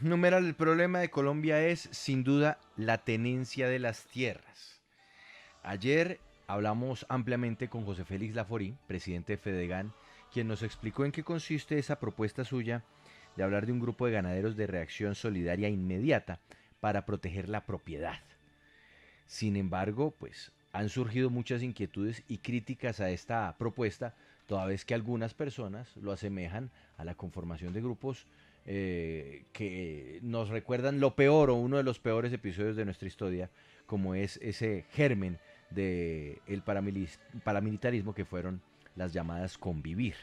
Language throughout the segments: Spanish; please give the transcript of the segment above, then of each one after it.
numeral, el problema de Colombia es sin duda la tenencia de las tierras. Ayer hablamos ampliamente con José Félix Laforí, presidente de Fedegan, quien nos explicó en qué consiste esa propuesta suya de hablar de un grupo de ganaderos de reacción solidaria inmediata para proteger la propiedad. Sin embargo, pues han surgido muchas inquietudes y críticas a esta propuesta, toda vez que algunas personas lo asemejan a la conformación de grupos que nos recuerdan lo peor o uno de los peores episodios de nuestra historia, como es ese germen del paramilitarismo que fueron las llamadas convivir.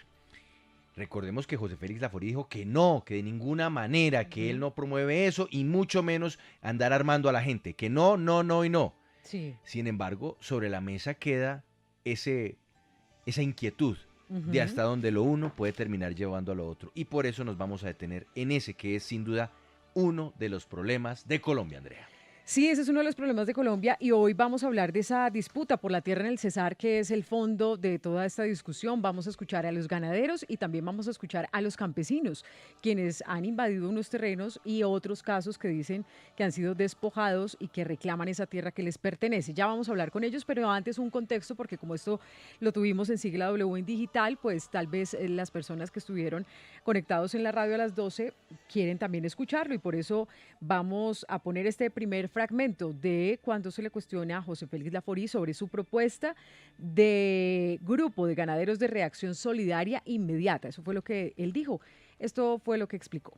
Recordemos que José Félix Laforí dijo que no, que de ninguna manera, que él no promueve eso y mucho menos andar armando a la gente, que no, no, no y no. Sí. Sin embargo, sobre la mesa queda esa inquietud de hasta dónde lo uno puede terminar llevando a lo otro. Y por eso nos vamos a detener en ese que es sin duda uno de los problemas de Colombia, Andrea. Sí, ese es uno de los problemas de Colombia y hoy vamos a hablar de esa disputa por la tierra en el Cesar, que es el fondo de toda esta discusión. Vamos a escuchar a los ganaderos y también vamos a escuchar a los campesinos, quienes han invadido unos terrenos y otros casos que dicen que han sido despojados y que reclaman esa tierra que les pertenece. Ya vamos a hablar con ellos, pero antes un contexto, porque como esto lo tuvimos en Sigla W en digital, pues tal vez las personas que estuvieron conectados en la radio a las 12 quieren también escucharlo y por eso vamos a poner este primer fragmento de cuando se le cuestiona a José Félix Laforí sobre su propuesta de grupo de ganaderos de reacción solidaria inmediata. Eso fue lo que él dijo. Esto fue lo que explicó.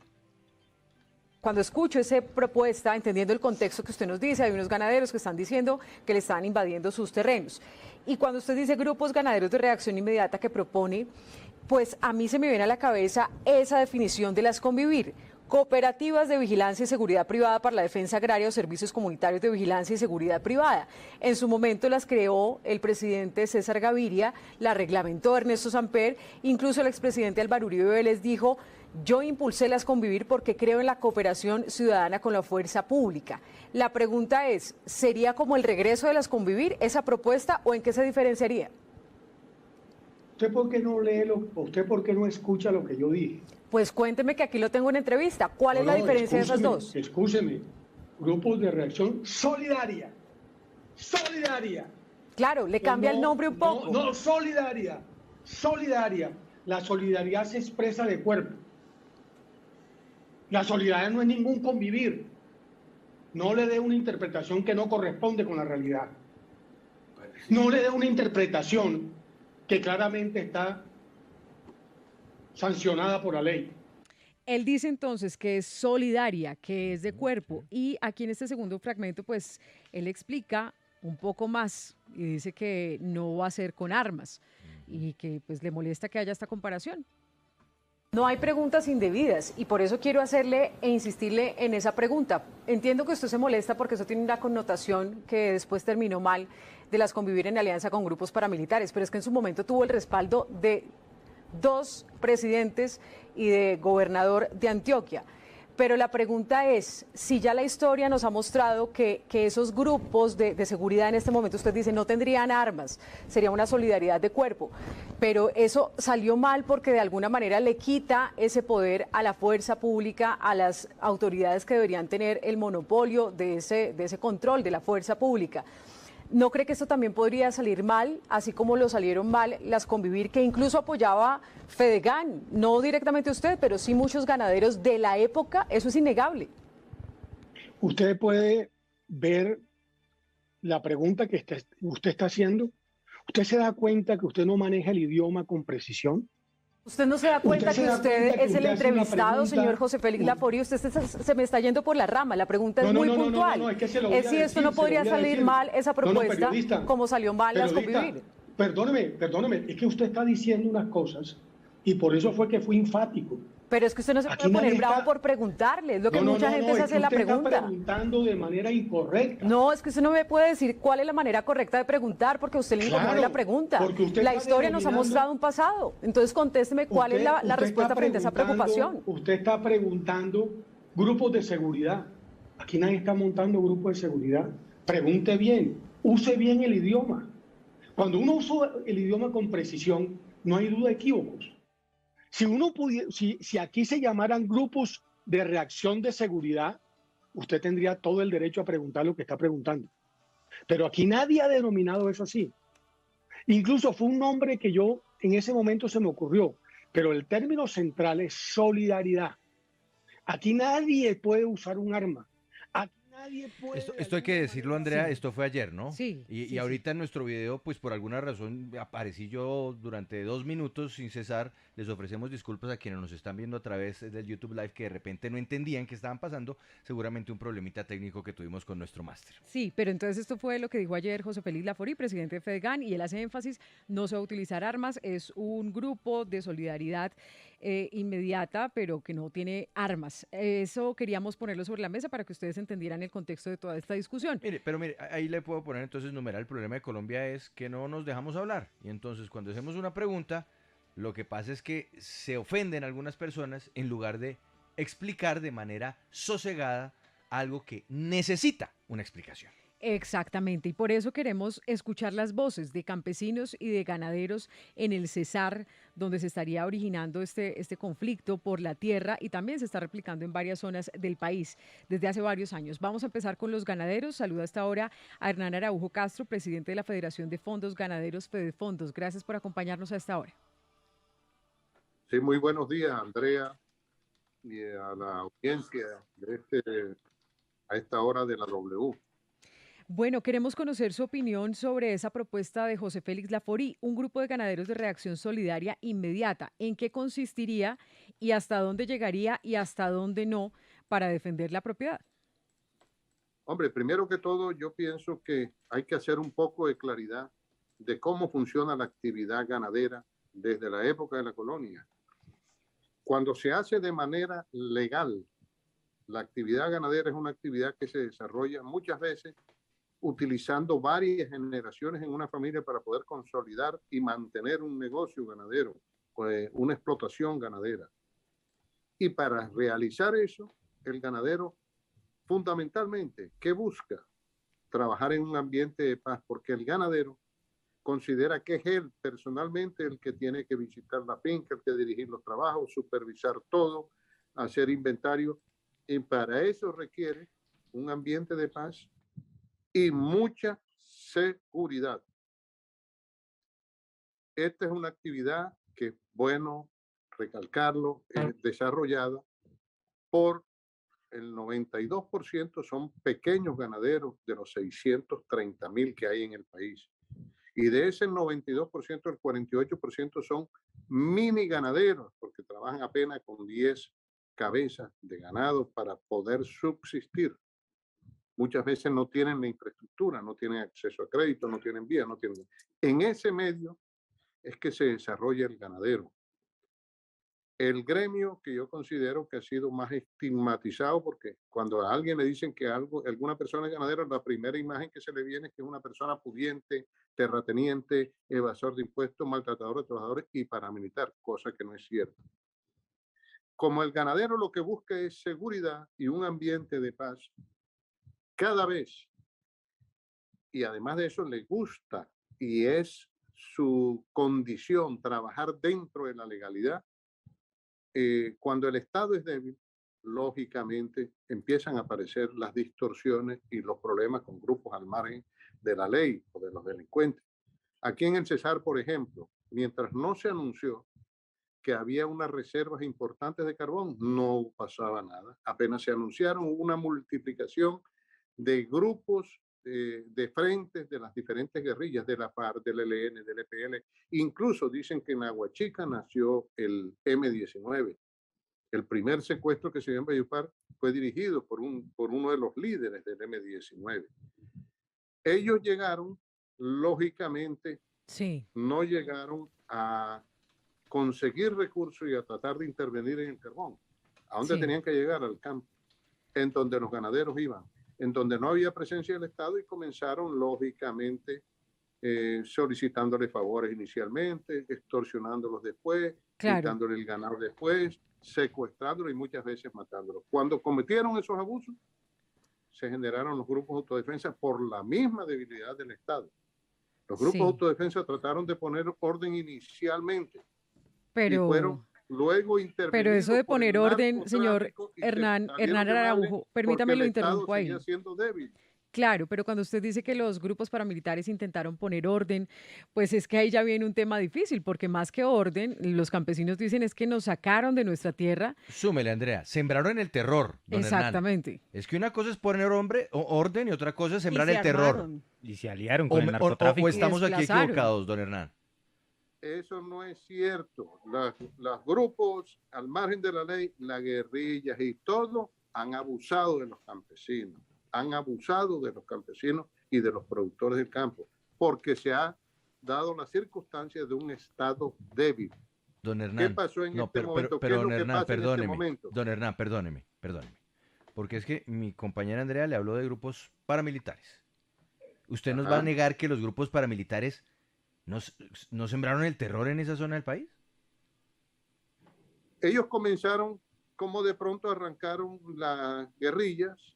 Cuando escucho esa propuesta, entendiendo el contexto que usted nos dice, hay unos ganaderos que están diciendo que le están invadiendo sus terrenos. Y cuando usted dice grupos ganaderos de reacción inmediata que propone, pues a mí se me viene a la cabeza esa definición de las convivir. Cooperativas de vigilancia y seguridad privada para la defensa agraria o servicios comunitarios de vigilancia y seguridad privada. En su momento las creó el presidente César Gaviria, la reglamentó Ernesto Samper, incluso el expresidente Álvaro Uribe Vélez dijo: yo impulsé las convivir porque creo en la cooperación ciudadana con la fuerza pública. La pregunta es, ¿sería como el regreso de las convivir esa propuesta o en qué se diferenciaría? ¿Usted por qué no lee usted por qué no escucha lo que yo dije? Pues cuénteme que aquí lo tengo en entrevista. ¿Cuál es la diferencia de esas dos? Escúcheme, grupos de reacción solidaria. Solidaria. Claro, le cambia el nombre un poco. No, solidaria. Solidaria. La solidaridad se expresa de cuerpo. La solidaridad no es ningún convivir. No le dé una interpretación que no corresponde con la realidad. No le dé una interpretación que claramente está sancionada por la ley. Él dice entonces que es solidaria, que es de cuerpo, y aquí en este segundo fragmento, pues él explica un poco más y dice que no va a ser con armas y que pues le molesta que haya esta comparación. No hay preguntas indebidas y por eso quiero hacerle e insistirle en esa pregunta. Entiendo que usted se molesta porque eso tiene una connotación que después terminó mal de las convivir en alianza con grupos paramilitares, pero es que en su momento tuvo el respaldo de 2 presidentes y de gobernador de Antioquia. Pero la pregunta es, si ya la historia nos ha mostrado que esos grupos de seguridad en este momento, usted dice, no tendrían armas, sería una solidaridad de cuerpo, pero eso salió mal porque de alguna manera le quita ese poder a la fuerza pública, a las autoridades que deberían tener el monopolio de ese control de la fuerza pública. ¿No cree que esto también podría salir mal, así como lo salieron mal las convivir, que incluso apoyaba Fedegan? No directamente usted, pero sí muchos ganaderos de la época, eso es innegable. Usted puede ver la pregunta que usted está haciendo. ¿Usted se da cuenta que usted no maneja el idioma con precisión? ¿Usted no se da cuenta que usted es el entrevistado, señor José Félix Laforí? Usted se me está yendo por la rama. La pregunta es muy puntual. No, es que se lo voy a si esto decir, no podría salir mal, esa propuesta, como salió mal las convivir. Perdóneme, es que usted está diciendo unas cosas y por eso fue que fui enfático. Pero es que usted no se puede poner bravo por preguntarle, es lo que mucha gente se hace la pregunta. Está preguntando de manera incorrecta. No, es que usted no me puede decir cuál es la manera correcta de preguntar porque a usted le incomoda la pregunta. La historia nos ha mostrado un pasado. Entonces contésteme cuál es la respuesta frente a esa preocupación. Usted está preguntando grupos de seguridad. Aquí nadie está montando grupos de seguridad. Pregunte bien, use bien el idioma. Cuando uno usa el idioma con precisión, no hay duda de equívocos. Si aquí se llamaran grupos de reacción de seguridad, usted tendría todo el derecho a preguntar lo que está preguntando. Pero aquí nadie ha denominado eso así. Incluso fue un nombre que yo en ese momento se me ocurrió, pero el término central es solidaridad. Aquí nadie puede usar un arma. Aquí nadie puede Esto hay que decirlo, Andrea, Sí, esto fue ayer, ¿no? sí, Y sí, sí. ahorita en nuestro video, pues por alguna razón aparecí yo durante 2 minutos sin cesar. Les ofrecemos disculpas a quienes nos están viendo a través del YouTube Live que de repente no entendían qué estaban pasando. Seguramente un problemita técnico que tuvimos con nuestro máster. Sí, pero entonces esto fue lo que dijo ayer José Félix Laforí, presidente de FEDEGAN, y él hace énfasis, no se va a utilizar armas, es un grupo de solidaridad inmediata, pero que no tiene armas. Eso queríamos ponerlo sobre la mesa para que ustedes entendieran el contexto de toda esta discusión. Mire, pero mire, ahí le puedo poner entonces numeral. El problema de Colombia es que no nos dejamos hablar. Y entonces cuando hacemos una pregunta, lo que pasa es que se ofenden algunas personas en lugar de explicar de manera sosegada algo que necesita una explicación. Exactamente, y por eso queremos escuchar las voces de campesinos y de ganaderos en el Cesar, donde se estaría originando este conflicto por la tierra y también se está replicando en varias zonas del país desde hace varios años. Vamos a empezar con los ganaderos. Saluda hasta ahora a Hernán Araujo Castro, presidente de la Federación de Fondos Ganaderos Fedefondos. Gracias por acompañarnos a esta hora. Sí, muy buenos días, Andrea, y a la audiencia a esta hora de la W. Bueno, queremos conocer su opinión sobre esa propuesta de José Félix Laforí, un grupo de ganaderos de reacción solidaria inmediata. ¿En qué consistiría y hasta dónde llegaría y hasta dónde no para defender la propiedad? Hombre, primero que todo, yo pienso que hay que hacer un poco de claridad de cómo funciona la actividad ganadera desde la época de la colonia. Cuando se hace de manera legal, la actividad ganadera es una actividad que se desarrolla muchas veces utilizando varias generaciones en una familia para poder consolidar y mantener un negocio ganadero, una explotación ganadera. Y para realizar eso, el ganadero fundamentalmente, ¿qué busca? Trabajar en un ambiente de paz, porque el ganadero considera que es él personalmente el que tiene que visitar la finca, el que dirigir los trabajos, supervisar todo, hacer inventario, y para eso requiere un ambiente de paz y mucha seguridad. Esta es una actividad que, bueno, recalcarlo, es desarrollada por el 92% son pequeños ganaderos de los 630,000 que hay en el país. Y de ese 92%, el 48% son mini ganaderos, porque trabajan apenas con 10 cabezas de ganado para poder subsistir. Muchas veces no tienen la infraestructura, no tienen acceso a crédito, no tienen vías, no tienen... En ese medio es que se desarrolla el ganadero. El gremio que yo considero que ha sido más estigmatizado, porque cuando a alguien le dicen que alguna persona es ganadera, la primera imagen que se le viene es que es una persona pudiente, terrateniente, evasor de impuestos, maltratador de trabajadores y paramilitar, cosa que no es cierto. Como el ganadero lo que busca es seguridad y un ambiente de paz, cada vez, y además de eso le gusta y es su condición trabajar dentro de la legalidad, cuando el Estado es débil, lógicamente empiezan a aparecer las distorsiones y los problemas con grupos al margen de la ley o de los delincuentes. Aquí en el Cesar, por ejemplo, mientras no se anunció que había unas reservas importantes de carbón, no pasaba nada. Apenas se anunciaron una multiplicación de grupos de frentes de las diferentes guerrillas, de la FARC, del ELN, del EPL. Incluso dicen que en Aguachica nació el M-19. El primer secuestro que se dio en Valledupar fue dirigido por uno de los líderes del M-19. Ellos llegaron, lógicamente, Sí, no llegaron a conseguir recursos y a tratar de intervenir en el carbón. ¿A dónde sí. tenían que llegar? Al campo, en donde los ganaderos iban, en donde no había presencia del Estado y comenzaron, lógicamente, solicitándole favores inicialmente, extorsionándolos después, Claro. quitándole el ganado después, secuestrándolo y muchas veces matándolo. Cuando cometieron esos abusos, se generaron los grupos de autodefensa por la misma debilidad del Estado. Los grupos de Sí, autodefensa trataron de poner orden inicialmente y fueron pero luego Pero eso de intervenido por el poner orden, señor narcotráfico y se Hernán salieron de madre Araujo, porque permítame el lo Estado interrumpo seguía ahí. siendo débil. Claro, pero cuando usted dice que los grupos paramilitares intentaron poner orden, pues es que ahí ya viene un tema difícil, porque más que orden, los campesinos dicen es que nos sacaron de nuestra tierra. Súmele, Andrea. Sembraron el terror, don Hernán. Exactamente. Es que una cosa es poner orden y otra cosa es Y sembrar se el terror. armaron. Y se aliaron O, con el o narcotráfico. estamos aquí desplazaron. equivocados, don Hernán. Eso no es cierto. Los grupos al margen de la ley, las guerrillas y todo, han abusado de los campesinos. Han abusado de los campesinos y de los productores del campo, porque se ha dado la circunstancia de un Estado débil. Don Hernán. ¿Qué pasó en No, este momento? ¿Qué es don lo que Hernán, pasa en este perdóneme. momento? Don Hernán, perdóneme. Porque es que mi compañera Andrea le habló de grupos paramilitares. ¿Usted nos va a Ajá. negar que los grupos paramilitares no sembraron el terror en esa zona del país? Ellos comenzaron como de pronto arrancaron las guerrillas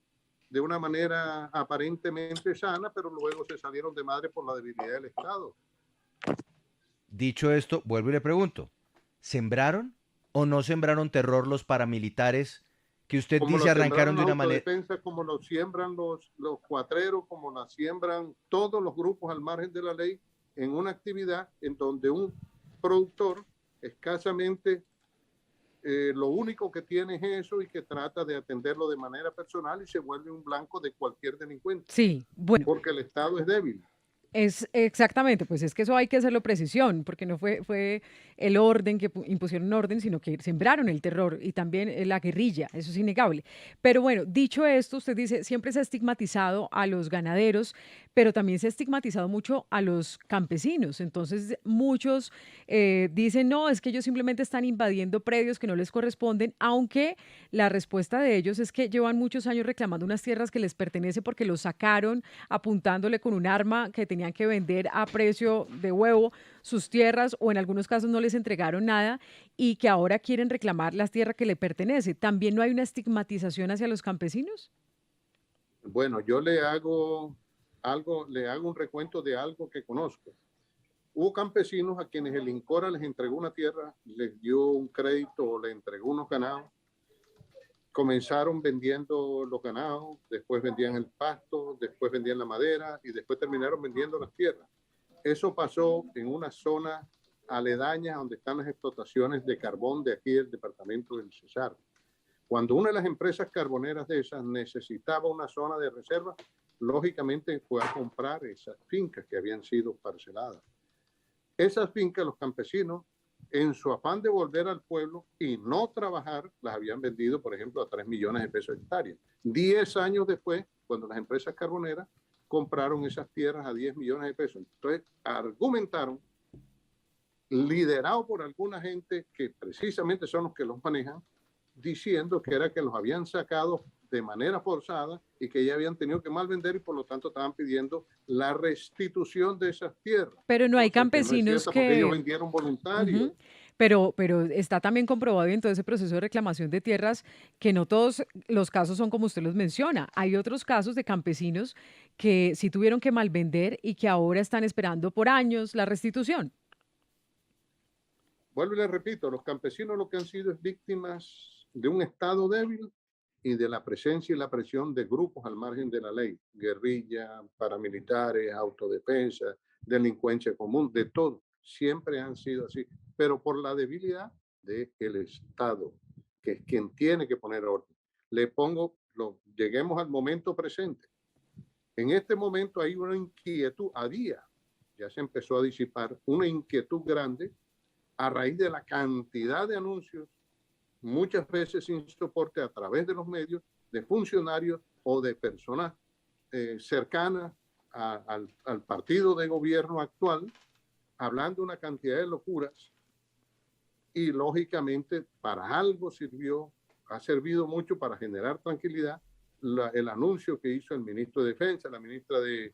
de una manera aparentemente sana, pero luego se salieron de madre por la debilidad del Estado. Dicho esto, vuelvo y le pregunto, ¿sembraron o no sembraron terror los paramilitares que usted Como dice lo arrancaron sembraron de la una manera? autodefensa, como lo siembran los cuatreros, como la siembran todos los grupos al margen de la ley, en una actividad en donde un productor escasamente lo único que tiene es eso y que trata de atenderlo de manera personal y se vuelve un blanco de cualquier delincuente, Sí, bueno. porque el Estado es débil. Es exactamente, pues es que eso hay que hacerlo precisión, porque no fue el orden que impusieron orden, sino que sembraron el terror y también la guerrilla, eso es innegable. Pero bueno, dicho esto, usted dice, siempre se ha estigmatizado a los ganaderos, pero también se ha estigmatizado mucho a los campesinos. Entonces, muchos dicen, no, es que ellos simplemente están invadiendo predios que no les corresponden, aunque la respuesta de ellos es que llevan muchos años reclamando unas tierras que les pertenecen porque los sacaron apuntándole con un arma que tenían que vender a precio de huevo sus tierras o en algunos casos no les entregaron nada y que ahora quieren reclamar las tierras que le pertenece. ¿También no hay una estigmatización hacia los campesinos? Bueno, yo le hago un recuento de algo que conozco. Hubo campesinos a quienes el INCORA les entregó una tierra, les dio un crédito o les entregó unos ganados. Comenzaron vendiendo los ganados, después vendían el pasto, después vendían la madera y después terminaron vendiendo las tierras. Eso pasó en una zona aledaña donde están las explotaciones de carbón de aquí del departamento del Cesar. Cuando una de las empresas carboneras de esas necesitaba una zona de reserva, lógicamente fue a comprar esas fincas que habían sido parceladas. Esas fincas, los campesinos, en su afán de volver al pueblo y no trabajar, las habían vendido, por ejemplo, a 3 millones de pesos hectárea. 10 años después, cuando las empresas carboneras compraron esas tierras a 10 millones de pesos. Entonces, argumentaron, liderado por alguna gente que precisamente son los que los manejan, diciendo que era que los habían sacado de manera forzada y que ya habían tenido que malvender y por lo tanto estaban pidiendo la restitución de esas tierras. Pero no hay Cosa campesinos no es cierta, porque ellos que... vendieron voluntarios. Ujú. Pero está también comprobado en todo ese proceso de reclamación de tierras que no todos los casos son como usted los menciona. Hay otros casos de campesinos que sí tuvieron que malvender y que ahora están esperando por años la restitución. Vuelvo y le repito, los campesinos lo que han sido es víctimas de un Estado débil y de la presencia y la presión de grupos al margen de la ley, guerrilla, paramilitares, autodefensa, delincuencia común, de todo. Siempre han sido así, pero por la debilidad del Estado, que es quien tiene que poner orden. Lleguemos al momento presente. En este momento hay una inquietud, ya se empezó a disipar, una inquietud grande a raíz de la cantidad de anuncios, muchas veces sin soporte a través de los medios, de funcionarios o de personas cercanas al partido de gobierno actual, hablando una cantidad de locuras y lógicamente para algo ha servido mucho para generar tranquilidad el anuncio que hizo el ministro de Defensa, la ministra de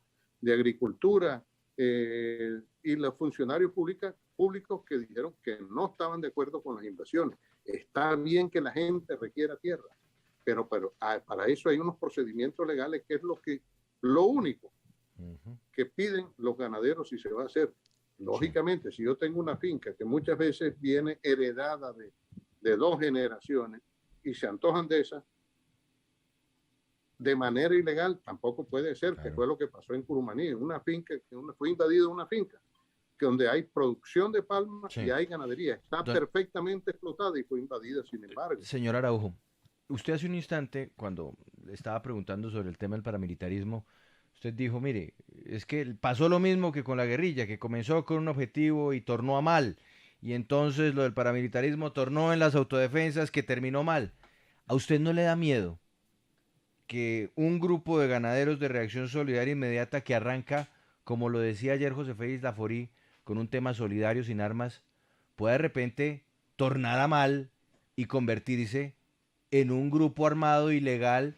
Agricultura y los funcionarios públicos que dijeron que no estaban de acuerdo con las invasiones. Está bien que la gente requiera tierra, pero para eso hay unos procedimientos legales que es lo único que piden los ganaderos si se va a hacer. Lógicamente, si yo tengo una finca que muchas veces viene heredada de 2 generaciones y se antojan de esas, de manera ilegal, tampoco puede ser, claro. Que fue lo que pasó en Curumaní, en una finca, fue invadida una finca, que donde hay producción de palma y hay ganadería, está perfectamente explotada y fue invadida sin embargo. Señor Araujo, usted hace un instante, cuando le estaba preguntando sobre el tema del paramilitarismo, usted dijo, mire, es que pasó lo mismo que con la guerrilla, que comenzó con un objetivo y tornó a mal, y entonces lo del paramilitarismo tornó en las autodefensas que terminó mal. ¿A usted no le da miedo que un grupo de ganaderos de Reacción Solidaria Inmediata que arranca, como lo decía ayer José Félix Laforí, con un tema solidario sin armas, pueda de repente tornar a mal y convertirse en un grupo armado ilegal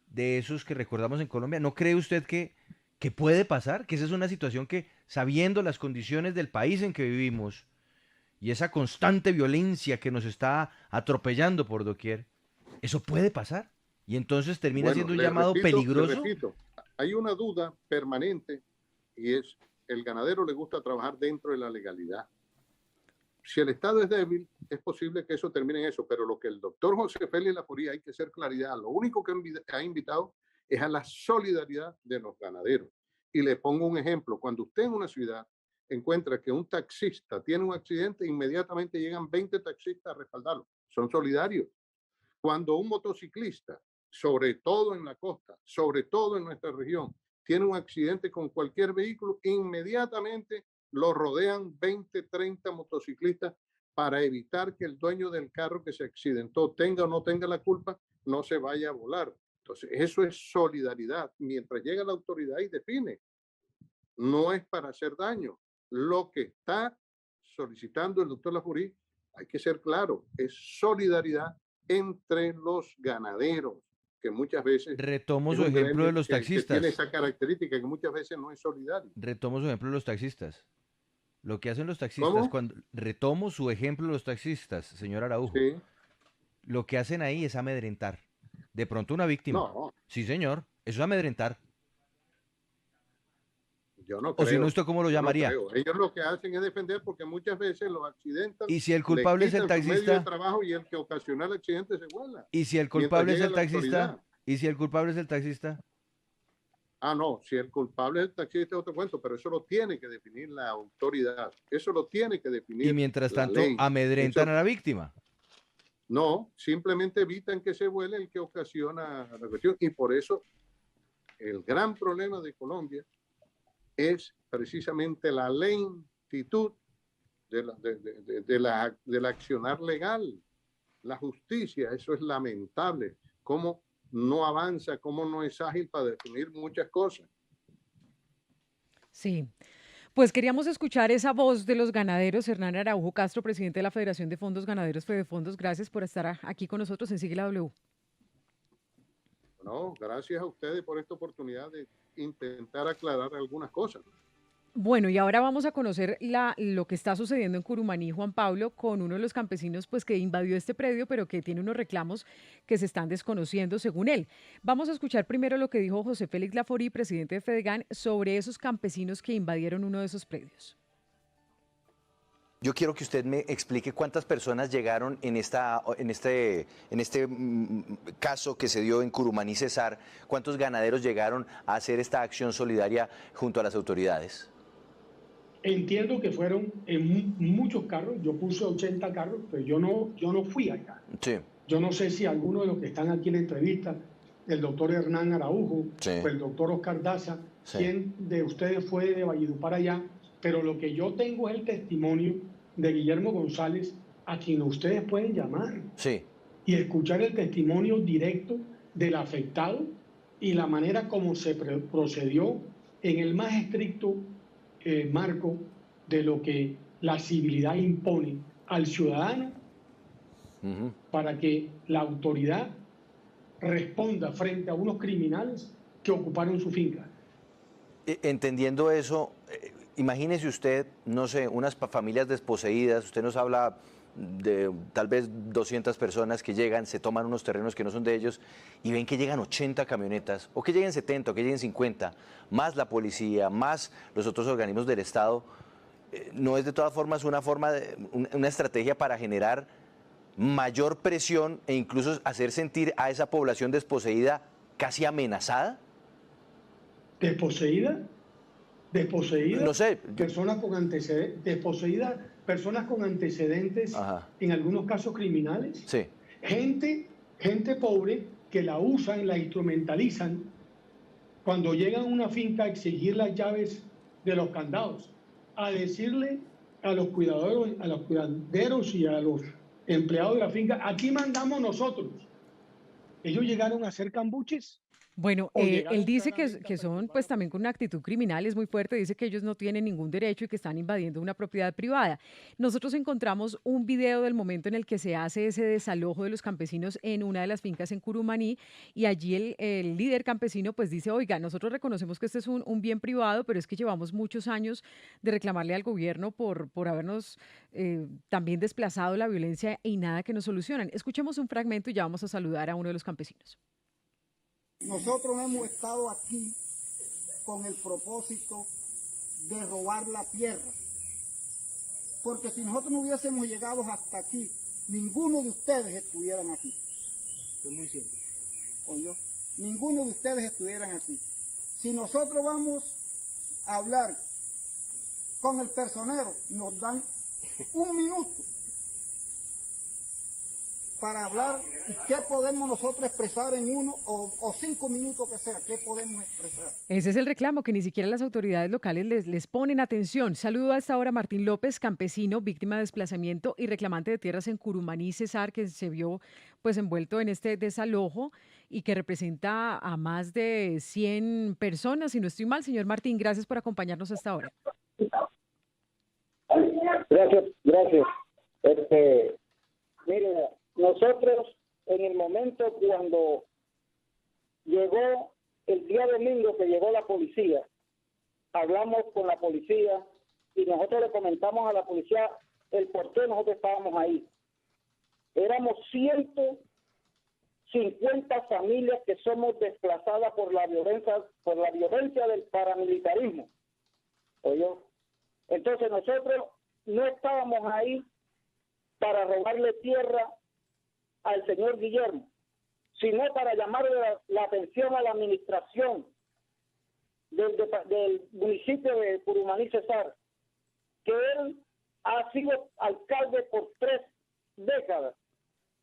de esos que recordamos en Colombia? ¿No cree usted que puede pasar? Que esa es una situación que, sabiendo las condiciones del país en que vivimos y esa constante violencia que nos está atropellando por doquier, ¿eso puede pasar? Y entonces termina siendo un llamado peligroso. Repito, hay una duda permanente y es, el ganadero le gusta trabajar dentro de la legalidad. Si el Estado es débil, es posible que eso termine en eso, pero lo que el doctor José Félix Laforía, hay que ser claridad, lo único que ha invitado es a la solidaridad de los ganaderos. Y le pongo un ejemplo, cuando usted en una ciudad encuentra que un taxista tiene un accidente, inmediatamente llegan 20 taxistas a respaldarlo, son solidarios. Cuando un motociclista, sobre todo en la costa, sobre todo en nuestra región, tiene un accidente con cualquier vehículo, inmediatamente lo rodean 20, 30 motociclistas para evitar que el dueño del carro que se accidentó, tenga o no tenga la culpa, no se vaya a volar. Entonces, eso es solidaridad. Mientras llega la autoridad y define, no es para hacer daño. Lo que está solicitando el doctor Laforí, hay que ser claro, es solidaridad entre los ganaderos, que muchas veces... Retomo su ejemplo de los taxistas. Que tiene esa característica que muchas veces no es solidario. Retomo su ejemplo de los taxistas. Lo que hacen los taxistas, retomo su ejemplo de los taxistas, señor Araujo. Sí. Lo que hacen ahí es amedrentar. De pronto una víctima. No. Sí, señor. Eso es amedrentar. Yo no creo. O si no, ¿usted cómo lo llamaría? No, ellos lo que hacen es defender porque muchas veces los accidentan. Y si el culpable es el taxista. Medio de trabajo y el que ocasiona el accidente se vuela. Y si el culpable es el taxista. Y si el culpable es el taxista. Ah, no, si el culpable es el taxista es otro cuento, pero eso lo tiene que definir la autoridad. Eso lo tiene que definir. Y mientras tanto, amedrentan a la víctima. No, simplemente evitan que se vuele el que ocasiona la cuestión. Y por eso el gran problema de Colombia es precisamente la lentitud del accionar legal, la justicia. Eso es lamentable, cómo no avanza, cómo no es ágil para definir muchas cosas. Sí, pues queríamos escuchar esa voz de los ganaderos. Hernán Araujo Castro, presidente de la Federación de Fondos Ganaderos Fedefondos, gracias por estar aquí con nosotros en Sigue la W. No, gracias a ustedes por esta oportunidad de intentar aclarar algunas cosas. Bueno, y ahora vamos a conocer lo que está sucediendo en Curumaní, Juan Pablo, con uno de los campesinos pues, que invadió este predio, pero que tiene unos reclamos que se están desconociendo según él. Vamos a escuchar primero lo que dijo José Félix Laforí, presidente de Fedegan, sobre esos campesinos que invadieron uno de esos predios. Yo quiero que usted me explique cuántas personas llegaron en este caso que se dio en Curumaní Cesar, cuántos ganaderos llegaron a hacer esta acción solidaria junto a las autoridades. Entiendo que fueron en muchos carros, yo puse 80 carros, pero yo no fui allá. Sí. Yo no sé si alguno de los que están aquí en la entrevista, el doctor Hernán Araujo, sí, o el doctor Oscar Daza, sí, quién de ustedes fue de Valledupar allá, pero lo que yo tengo es el testimonio de Guillermo González, a quien ustedes pueden llamar, sí, y escuchar el testimonio directo del afectado y la manera como se procedió en el más estricto marco de lo que la civilidad impone al ciudadano para que la autoridad responda frente a unos criminales que ocuparon su finca. Entendiendo eso, imagínese usted, no sé, unas familias desposeídas, usted nos habla de tal vez 200 personas que llegan, se toman unos terrenos que no son de ellos y ven que llegan 80 camionetas, o que lleguen 70, o que lleguen 50, más la policía, más los otros organismos del Estado. ¿No es de todas formas una estrategia para generar mayor presión e incluso hacer sentir a esa población desposeída casi amenazada? ¿Desposeída? ¿Desposeída? No sé. Personas con antecedentes, desposeídas, personas con antecedentes, Ajá. en algunos casos criminales. Sí. Gente pobre que la usan, la instrumentalizan cuando llegan a una finca a exigir las llaves de los candados, a decirle a los cuidaderos y a los empleados de la finca, aquí mandamos nosotros. Ellos llegaron a hacer cambuches. Bueno, O llegar a él un dice plan que para son tumbar pues los también con una actitud criminal, es muy fuerte, dice que ellos no tienen ningún derecho y que están invadiendo una propiedad privada. Nosotros encontramos un video del momento en el que se hace ese desalojo de los campesinos en una de las fincas en Curumaní y allí el líder campesino pues dice, oiga, nosotros reconocemos que este es un bien privado, pero es que llevamos muchos años de reclamarle al gobierno por habernos también desplazado la violencia y nada que nos solucionan. Escuchemos un fragmento y ya vamos a saludar a uno de los campesinos. Nosotros hemos estado aquí con el propósito de robar la tierra, porque si nosotros no hubiésemos llegado hasta aquí, ninguno de ustedes estuvieran aquí. Es muy cierto. ¿Oyó? Ninguno de ustedes estuvieran aquí. Si nosotros vamos a hablar con el personero, nos dan un minuto para hablar y qué podemos nosotros expresar en 1 o 5 minutos que sea, qué podemos expresar. Ese es el reclamo, que ni siquiera las autoridades locales les ponen atención. Saludo a esta hora a Martín López, campesino, víctima de desplazamiento y reclamante de tierras en Curumaní, Cesar, que se vio pues envuelto en este desalojo y que representa a más de 100 personas, si no estoy mal. Señor Martín, gracias por acompañarnos a esta hora. Gracias. Mire, nosotros en el momento cuando llegó el día domingo que llegó la policía, hablamos con la policía y nosotros le comentamos a la policía el por qué nosotros estábamos ahí. Éramos 150 familias que somos desplazadas por la violencia del paramilitarismo. ¿Oyó? Entonces nosotros no estábamos ahí para robarle tierra al señor Guillermo, sino para llamarle la atención a la administración del municipio de Curumaní, Cesar, que él ha sido alcalde por 3 décadas,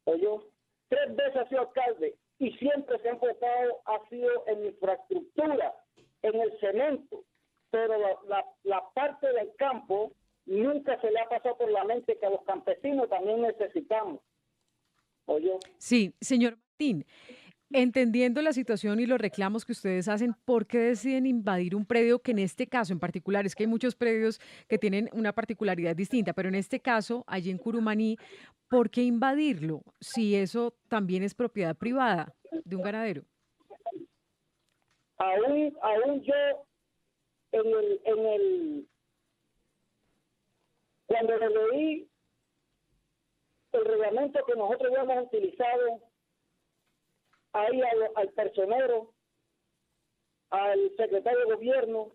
¿oyó? 3 veces ha sido alcalde y siempre se ha enfocado, ha sido en infraestructura, en el cemento, pero la parte del campo nunca se le ha pasado por la mente que a los campesinos también necesitamos. ¿Oyó? Sí, señor Martín, entendiendo la situación y los reclamos que ustedes hacen, ¿por qué deciden invadir un predio que en este caso en particular, es que hay muchos predios que tienen una particularidad distinta, pero en este caso, allí en Curumaní, ¿por qué invadirlo si eso también es propiedad privada de un ganadero? Aún yo cuando le leí el reglamento que nosotros habíamos utilizado ahí al personero, al secretario de gobierno,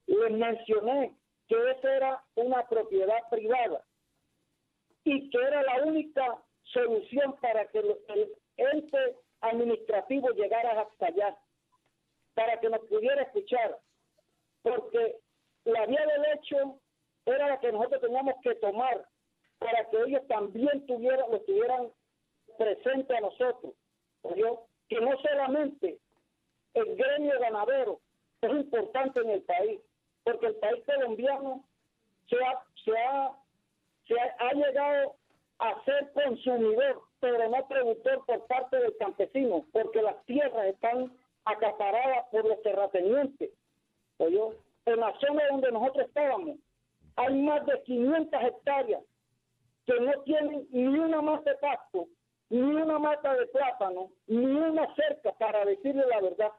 les mencioné que esa era una propiedad privada y que era la única solución para que el ente administrativo llegara hasta allá, para que nos pudiera escuchar, porque la vía del hecho era la que nosotros teníamos que tomar para que ellos también lo tuvieran presente a nosotros. ¿Oyó? Que no solamente el gremio ganadero es importante en el país, porque el país colombiano ha llegado a ser consumidor, pero no productor por parte del campesino, porque las tierras están acaparadas por los terratenientes. ¿Oyó? En la zona donde nosotros estábamos, hay más de 500 hectáreas que no tienen ni una mata de pasto, ni una mata de plátano, ni una cerca, para decirle la verdad.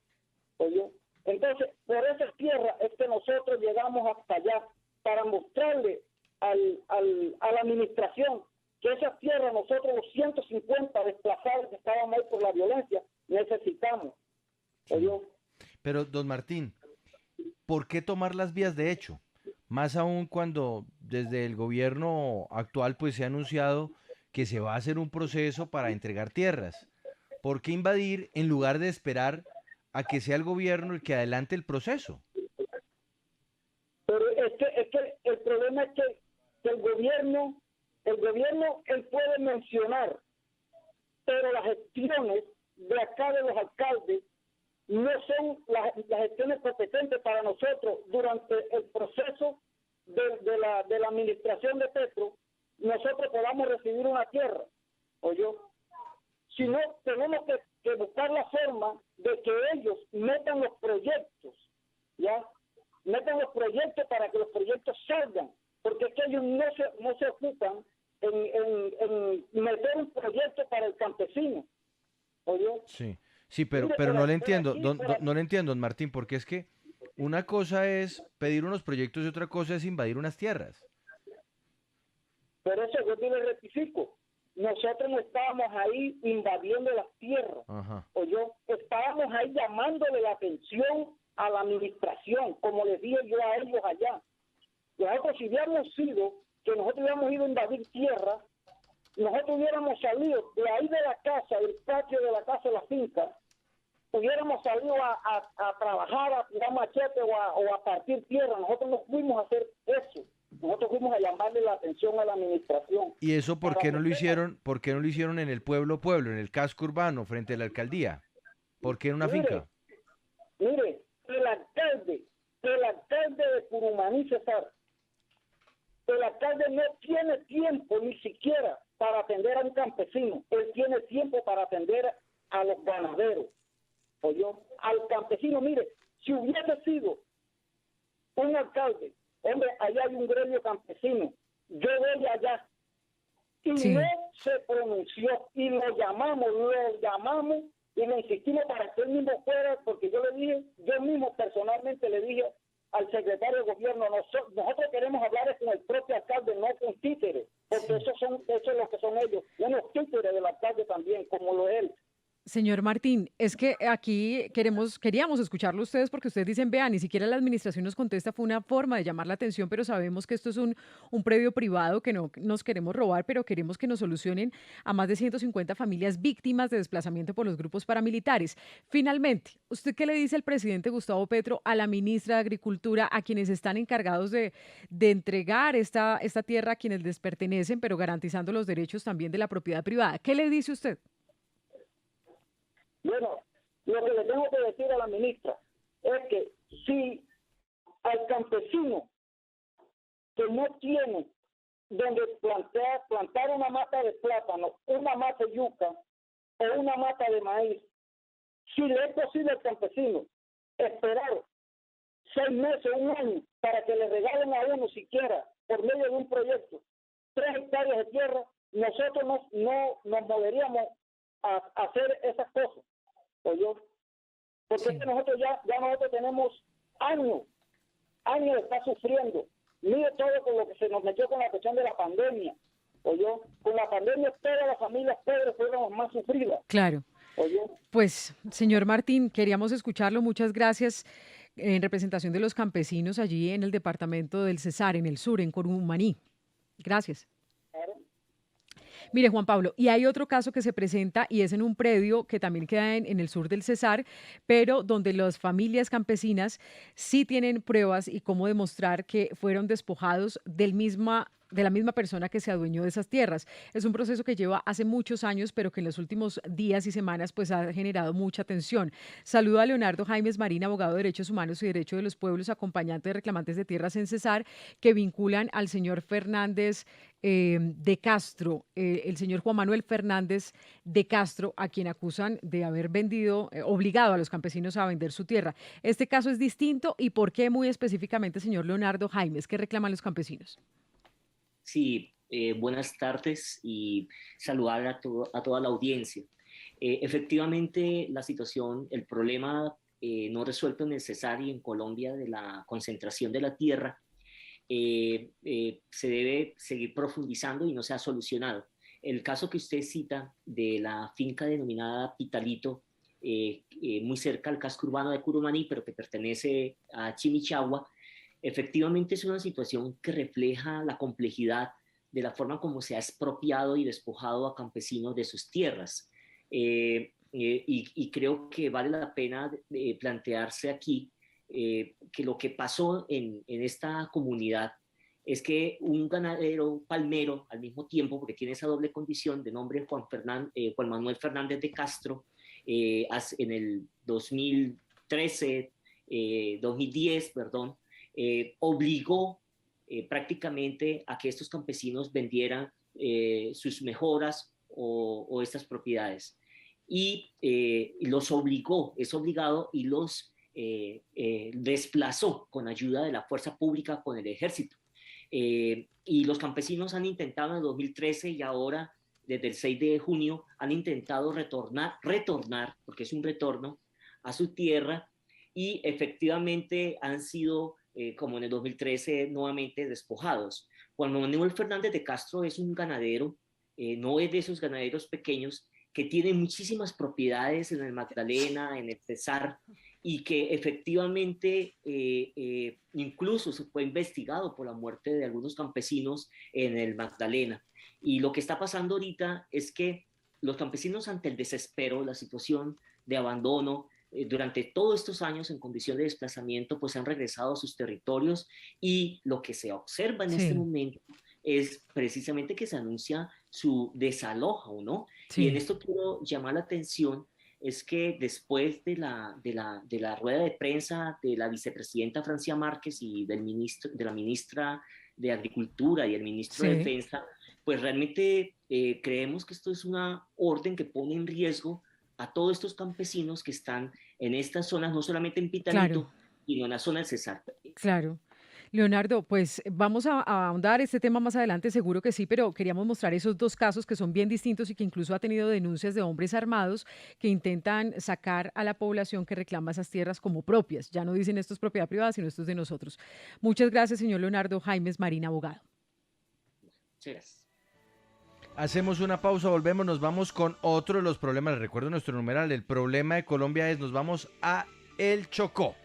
¿Oyó? Entonces, por esas tierras es que nosotros llegamos hasta allá, para mostrarle a la administración que esas tierras nosotros, los 150 desplazados que estábamos ahí por la violencia, necesitamos. ¿Oyó? Pero, don Martín, ¿por qué tomar las vías de hecho? Más aún cuando desde el gobierno actual pues se ha anunciado que se va a hacer un proceso para entregar tierras. ¿Por qué invadir en lugar de esperar a que sea el gobierno el que adelante el proceso? Pero es que el problema es que el gobierno, él puede mencionar, pero las gestiones de acá de los alcaldes no son las gestiones competentes para nosotros durante el proceso de la administración de Petro. Nosotros podamos recibir una tierra, ¿oyó? Si no, tenemos que buscar la forma de que ellos metan los proyectos, ¿ya? Metan los proyectos para que los proyectos salgan, porque es que ellos no se ocupan en meter un proyecto para el campesino, ¿oyó? Sí, sí, pero, Mire, pero no le por entiendo, aquí, no le entiendo, don Martín, porque es que una cosa es pedir unos proyectos y otra cosa es invadir unas tierras. Por eso yo te lo rectifico. Nosotros no estábamos ahí invadiendo las tierras, Ajá. estábamos ahí llamándole la atención a la administración, como les dije yo a ellos allá. Nosotros, si hubiéramos sido que nosotros hubiéramos ido a invadir tierra, nosotros hubiéramos salido de ahí de la casa, del patio de la casa de la finca, hubiéramos salido a trabajar, a tirar machete o a partir tierra. Nosotros no fuimos a hacer eso. Nosotros fuimos a llamarle la atención a la administración. ¿Y eso por Para qué no lo que hicieron? ¿Por qué no lo hicieron en el pueblo, en el casco urbano, frente a la alcaldía? ¿Por qué en una finca? Mire, el alcalde de Curumaní, César, el alcalde no tiene tiempo ni siquiera para atender a un campesino. Él tiene tiempo para atender a los ganaderos. ¿Oyó? Al campesino, mire, si hubiese sido un alcalde, hombre, allá hay un gremio campesino, yo voy allá, y Sí. no se pronunció, y lo llamamos y le insistimos para que él mismo fuera, porque yo mismo personalmente le dije al secretario de gobierno, nosotros queremos hablar con el propio alcalde, no con títeres, porque eso es lo que son ellos, unos títeres del alcalde también, como lo es él. Señor Martín, es que aquí queríamos escucharlo a ustedes porque ustedes dicen, vean, ni siquiera la administración nos contesta, fue una forma de llamar la atención, pero sabemos que esto es un predio privado que no nos queremos robar, pero queremos que nos solucionen a más de 150 familias víctimas de desplazamiento por los grupos paramilitares. Finalmente, ¿usted qué le dice al presidente Gustavo Petro, a la ministra de Agricultura, a quienes están encargados de entregar esta tierra a quienes les pertenecen, pero garantizando los derechos también de la propiedad privada? ¿Qué le dice usted? Bueno, lo que le tengo que decir a la ministra es que si al campesino que no tiene donde plantar una mata de plátano, una mata de yuca o una mata de maíz, si le es posible al campesino esperar 6 meses, un año, para que le regalen a uno siquiera, por medio de un proyecto, 3 hectáreas de tierra, nosotros no nos moveríamos a hacer esas cosas. ¿Oyó? Porque es que nosotros ya nosotros tenemos años de estar sufriendo. Mire todo con lo que se nos metió con la cuestión de la pandemia. ¿Oyó? Con la pandemia todas las familias pobres fueron las más sufridas. Claro. ¿Oyó? Pues, señor Martín, queríamos escucharlo. Muchas gracias en representación de los campesinos allí en el departamento del Cesar, en el sur, en Curumaní. Gracias. Claro. Mire, Juan Pablo, y hay otro caso que se presenta y es en un predio que también queda en el sur del Cesar, pero donde las familias campesinas sí tienen pruebas y cómo demostrar que fueron despojados de la misma persona que se adueñó de esas tierras. Es un proceso que lleva hace muchos años, pero que en los últimos días y semanas pues ha generado mucha tensión. Saludo a Leonardo Jaimes Marín, abogado de Derechos Humanos y Derecho de los Pueblos, acompañante de reclamantes de tierras en Cesar, que vinculan al señor Fernández de Castro, el señor Juan Manuel Fernández de Castro, a quien acusan de haber obligado a los campesinos a vender su tierra. Este caso es distinto y ¿por qué muy específicamente, señor Leonardo Jaimes? ¿Qué reclaman los campesinos? Sí, buenas tardes y saludar a toda la audiencia. Efectivamente, la situación, el problema no resuelto en el Cesar y en Colombia de la concentración de la tierra se debe seguir profundizando y no se ha solucionado. El caso que usted cita de la finca denominada Pitalito, muy cerca al casco urbano de Curumaní, pero que pertenece a Chimichagua, efectivamente es una situación que refleja la complejidad de la forma como se ha expropiado y despojado a campesinos de sus tierras. Y creo que vale la pena plantearse aquí que lo que pasó en esta comunidad es que un ganadero palmero al mismo tiempo, porque tiene esa doble condición de nombre Juan Manuel Fernández de Castro, en el 2010, perdón, obligó prácticamente a que estos campesinos vendieran sus mejoras o estas propiedades. Y los obligó, es obligado, y los desplazó con ayuda de la fuerza pública, con el ejército. Y los campesinos han intentado en el 2013 y ahora, desde el 6 de junio, han intentado retornar, porque es un retorno, a su tierra, y efectivamente han sido, como en el 2013, nuevamente despojados. Juan Manuel Fernández de Castro es un ganadero, no es de esos ganaderos pequeños, que tiene muchísimas propiedades en el Magdalena, en el Cesar, y que efectivamente incluso se fue investigado por la muerte de algunos campesinos en el Magdalena. Y lo que está pasando ahorita es que los campesinos, ante el desespero, la situación de abandono, durante todos estos años en condición de desplazamiento, pues han regresado a sus territorios, y lo que se observa en este momento es precisamente que se anuncia su desalojo, ¿no? Sí. Y en esto quiero llamar la atención, es que después de la rueda de prensa de la vicepresidenta Francia Márquez y de la ministra de Agricultura y el ministro de Defensa, pues realmente creemos que esto es una orden que pone en riesgo a todos estos campesinos que están en estas zonas, no solamente en Pitalito, sino en la zona del Cesar. Claro. Leonardo, pues vamos a ahondar este tema más adelante, seguro que sí, pero queríamos mostrar esos dos casos que son bien distintos y que incluso ha tenido denuncias de hombres armados que intentan sacar a la población que reclama esas tierras como propias. Ya no dicen esto es propiedad privada, sino esto es de nosotros. Muchas gracias, señor Leonardo Jaimes Marín, abogado. Gracias. Hacemos una pausa, volvemos, nos vamos con otro de los problemas. Recuerden nuestro numeral, el problema de Colombia es, nos vamos a El Chocó.